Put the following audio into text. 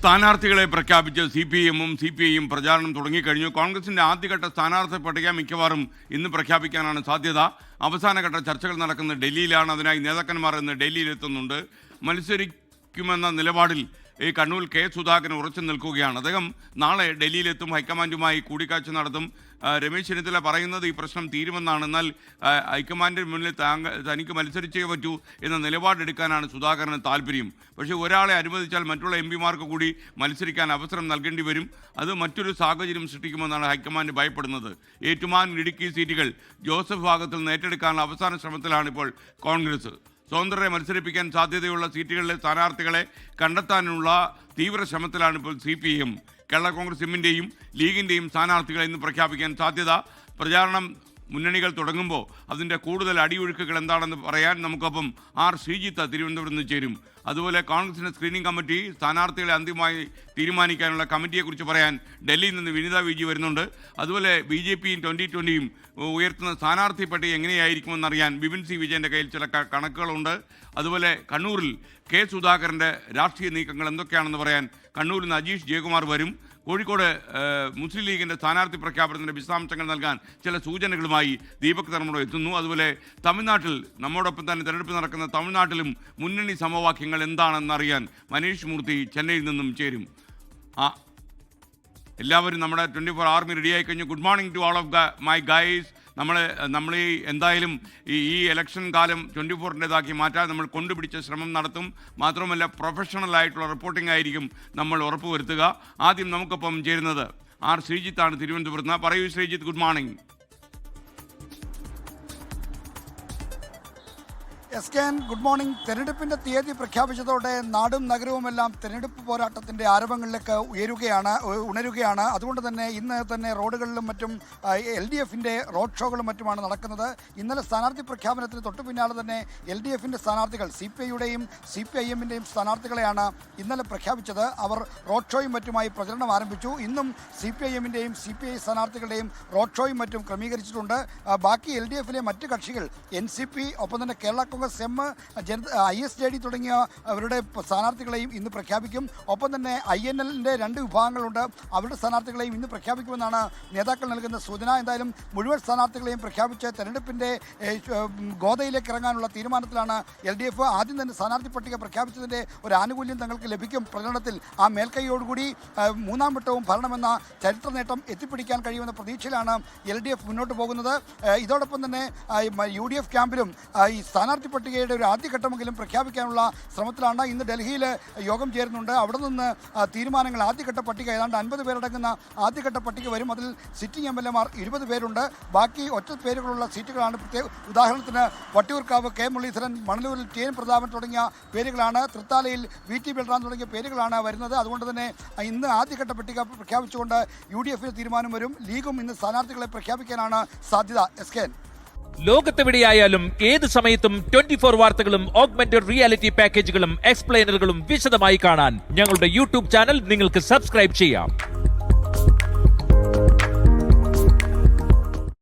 സ്ഥാനാർത്ഥികളെ പ്രഖ്യാപിച്ച് CPM-ഉം CPI-യും പ്രചാരണം തുടങ്ങിക്കഴിഞ്ഞു. കോൺഗ്രസിന്റെ ആദ്യഘട്ട സ്ഥാനാർത്ഥി പട്ടിക മിക്കവാറും ഇന്ന് പ്രഖ്യാപിക്കാനാണ് സാധ്യത. അവസാനഘട്ട ചർച്ചകൾ നടക്കുന്നത് ഡൽഹിയിലാണ്. അതിനായി നേതാക്കന്മാർ ഇന്ന് ഡൽഹിയിലെത്തുന്നുണ്ട്. മത്സരിക്കുമെന്ന നിലപാടിൽ കണ്ണൂർ കെ സുധാകരൻ ഉറച്ചു നിൽക്കുകയാണ്. അദ്ദേഹം നാളെ ഡൽഹിയിലെത്തും, ഹൈക്കമാൻഡുമായി കൂടിക്കാഴ്ച നടത്തും. രമേശ് ചെന്നിത്തല പറയുന്നത് ഈ പ്രശ്നം തീരുമെന്നാണ്. എന്നാൽ ഹൈക്കമാൻഡിന് മുന്നിൽ തനിക്ക് മത്സരിച്ചേ പറ്റൂ എന്ന നിലപാടെടുക്കാനാണ് സുധാകരന് താല്പര്യം. പക്ഷേ ഒരാളെ അനുവദിച്ചാൽ മറ്റുള്ള MP-മാർക്ക് കൂടി മത്സരിക്കാൻ അവസരം നൽകേണ്ടി വരും. അത് മറ്റൊരു സാഹചര്യം സൃഷ്ടിക്കുമെന്നാണ് ഹൈക്കമാൻഡ് ഭയപ്പെടുന്നത്. ഏറ്റുമാനൂർ, ഇടുക്കി സീറ്റുകൾ ജോസഫ് ഭാഗത്തിൽ നിന്ന് ഏറ്റെടുക്കാനുള്ള അവസാന ശ്രമത്തിലാണ് ഇപ്പോൾ കോൺഗ്രസ്. സ്വതന്ത്രരെ മത്സരിപ്പിക്കാൻ സാധ്യതയുള്ള സീറ്റുകളിലെ സ്ഥാനാർത്ഥികളെ കണ്ടെത്താനുള്ള തീവ്ര ശ്രമത്തിലാണ് ഇപ്പോൾ CPM. കേരള കോൺഗ്രസ് എമ്മിൻ്റെയും ലീഗിൻ്റെയും സ്ഥാനാർത്ഥികളെ ഇന്ന് പ്രഖ്യാപിക്കാൻ സാധ്യത. പ്രചാരണം മുന്നണികൾ തുടങ്ങുമ്പോൾ അതിൻ്റെ കൂടുതൽ അടിയൊഴുക്കുകൾ എന്താണെന്ന് പറയാൻ നമുക്കൊപ്പം ശ്രീജിത്ത് തിരുവനന്തപുരത്ത് നിന്ന് ചേരും. അതുപോലെ കോൺഗ്രസിൻ്റെ സ്ക്രീനിംഗ് കമ്മിറ്റി സ്ഥാനാർത്ഥികളെ അന്തിമമായി തീരുമാനിക്കാനുള്ള കമ്മിറ്റിയെക്കുറിച്ച് പറയാൻ ഡൽഹിയിൽ നിന്ന് വിനിത വിജി വരുന്നുണ്ട്. അതുപോലെ BJP-യും 2020-യും ഉയർത്തുന്ന സ്ഥാനാർത്ഥി പട്ടിക എങ്ങനെയായിരിക്കുമെന്നറിയാൻ ബിപിൻ സി വിജയൻ്റെ കയ്യിൽ ചില കണക്കുകളുണ്ട്. അതുപോലെ കണ്ണൂരിൽ കെ സുധാകരൻ്റെ രാഷ്ട്രീയ നീക്കങ്ങൾ എന്തൊക്കെയാണെന്ന് പറയാൻ കണ്ണൂരിൽ നിന്ന് അജീഷ് ജയകുമാർ വരും. കോഴിക്കോട് മുസ്ലിം ലീഗിൻ്റെ സ്ഥാനാർത്ഥി പ്രഖ്യാപനത്തിൻ്റെ വിശദാംശങ്ങൾ നൽകാൻ ചില സൂചനകളുമായി ദീപക് ധർമ്മടം എത്തുന്നു. അതുപോലെ തമിഴ്നാട്ടിൽ നമ്മോടൊപ്പം തന്നെ തെരഞ്ഞെടുപ്പ് നടക്കുന്ന തമിഴ്നാട്ടിലും മുന്നണി സമവാക്യങ്ങൾ എന്താണെന്നറിയാൻ മനീഷ് മൂർത്തി ചെന്നൈയിൽ നിന്നും ചേരും. എല്ലാവരും നമ്മുടെ 24 ആർമി റെഡിയായി കഴിഞ്ഞു. Good morning to all of my guys. നമ്മൾ എന്തായാലും ഈ ഇലക്ഷൻ കാലം 24-ൻ്റെതാക്കി മാറ്റാൻ നമ്മൾ കൊണ്ടുപിടിച്ച ശ്രമം നടത്തും. മാത്രമല്ല പ്രൊഫഷണൽ ആയിട്ടുള്ള റിപ്പോർട്ടിംഗ് ആയിരിക്കും നമ്മൾ ഉറപ്പുവരുത്തുക. ആദ്യം നമുക്കൊപ്പം ചേരുന്നത് ശ്രീജിത്താണ് തിരുവനന്തപുരത്ത്. പറയൂ Sreejith, good morning. Good morning. തെരഞ്ഞെടുപ്പിന്റെ തീയതി പ്രഖ്യാപിച്ചതോടെ നാടും നഗരവുമെല്ലാം തെരഞ്ഞെടുപ്പ് പോരാട്ടത്തിന്റെ ആരവങ്ങളിലേക്ക് ഉണരുകയാണ്. അതുകൊണ്ട് തന്നെ ഇന്ന് തന്നെ റോഡുകളിലും മറ്റും LDF-ന്റെ റോഡ് ഷോകളും മറ്റുമാണ് നടക്കുന്നത്. ഇന്നലെ സ്ഥാനാർത്ഥി പ്രഖ്യാപനത്തിന് തൊട്ടു പിന്നാലെ തന്നെ LDF-ന്റെ സ്ഥാനാർത്ഥികൾ CPI-യുടെയും CPIM-ൻ്റെയും സ്ഥാനാർത്ഥികളെയാണ് ഇന്നലെ പ്രഖ്യാപിച്ചത്. അവർ റോഡ് ഷോയും മറ്റുമായി പ്രചരണം ആരംഭിച്ചു. ഇന്നും CPIM-ൻ്റെയും CPI സ്ഥാനാർത്ഥികളുടെയും റോഡ് ഷോയും മറ്റും ക്രമീകരിച്ചിട്ടുണ്ട്. ബാക്കി LDF-ലെ മറ്റ് കക്ഷികൾ NCP, ഒപ്പം തന്നെ കേരള കോൺഗ്രസ് എം, ISJD തുടങ്ങിയ അവരുടെ സ്ഥാനാർത്ഥികളെയും ഇന്ന് പ്രഖ്യാപിക്കും. ഒപ്പം തന്നെ INL-ൻ്റെ 2 വിഭാഗങ്ങളുണ്ട്, അവരുടെ സ്ഥാനാർത്ഥികളെയും ഇന്ന് പ്രഖ്യാപിക്കുമെന്നാണ് നേതാക്കൾ നൽകുന്ന സൂചന. എന്തായാലും മുഴുവൻ സ്ഥാനാർത്ഥികളെയും പ്രഖ്യാപിച്ച് തെരഞ്ഞെടുപ്പിൻ്റെ ഗോതയിലേക്ക് ഇറങ്ങാനുള്ള തീരുമാനത്തിലാണ് LDF. ആദ്യം തന്നെ സ്ഥാനാർത്ഥി പട്ടിക പ്രഖ്യാപിച്ചതിൻ്റെ ഒരു ആനുകൂല്യം തങ്ങൾക്ക് ലഭിക്കും. പ്രചരണത്തിൽ ആ മേൽക്കൈയോടുകൂടി 3-ാം വട്ടവും ഭരണമെന്ന ചരിത്ര നേട്ടം എത്തിപ്പിടിക്കാൻ കഴിയുമെന്ന പ്രതീക്ഷയിലാണ് LDF മുന്നോട്ട് പോകുന്നത്. ഇതോടൊപ്പം തന്നെ UDF ക്യാമ്പിലും ഈ സ്ഥാനാർത്ഥി പട്ടികയുടെ ഒരു ആദ്യഘട്ടമെങ്കിലും പ്രഖ്യാപിക്കാനുള്ള ശ്രമത്തിലാണ്. ഇന്ന് ഡൽഹിയിൽ യോഗം ചേരുന്നുണ്ട്. അവിടെ നിന്ന് തീരുമാനങ്ങൾ, ആദ്യഘട്ട പട്ടിക ഏതാണ്ട് 50 പേരടങ്ങുന്ന ആദ്യഘട്ട പട്ടിക വരും. അതിൽ സിറ്റിംഗ് MLA-മാർ 20 പേരുണ്ട്. ബാക്കി ഒറ്റ പേരുകളുള്ള സീറ്റുകളാണ്. ഉദാഹരണത്തിന് വട്ടിയൂർക്കാവ് K മുരളീധരൻ, മണലൂരിൽ TN പ്രതാപൻ തുടങ്ങിയ പേരുകളാണ്, തൃത്താലയിൽ VT ബൽറാം തുടങ്ങിയ പേരുകളാണ് വരുന്നത്. അതുകൊണ്ട് തന്നെ ഇന്ന് ആദ്യഘട്ട പട്ടിക പ്രഖ്യാപിച്ചുകൊണ്ട് UDF-ന് തീരുമാനം വരും. ലീഗും ഇന്ന് സ്ഥാനാർത്ഥികളെ പ്രഖ്യാപിക്കാനാണ് സാധ്യത. ലോകത്തെവിടെയായാലും ഏത് സമയത്തും 24 വാർത്തകളും ഓഗ്മെന്റഡ് റിയാലിറ്റി പാക്കേജുകളും എക്സ്പ്ലെയിനറുകളും വിശദമായി കാണാൻ ഞങ്ങളുടെ YouTube ചാനൽ നിങ്ങൾക്ക് സബ്സ്ക്രൈബ് ചെയ്യാം.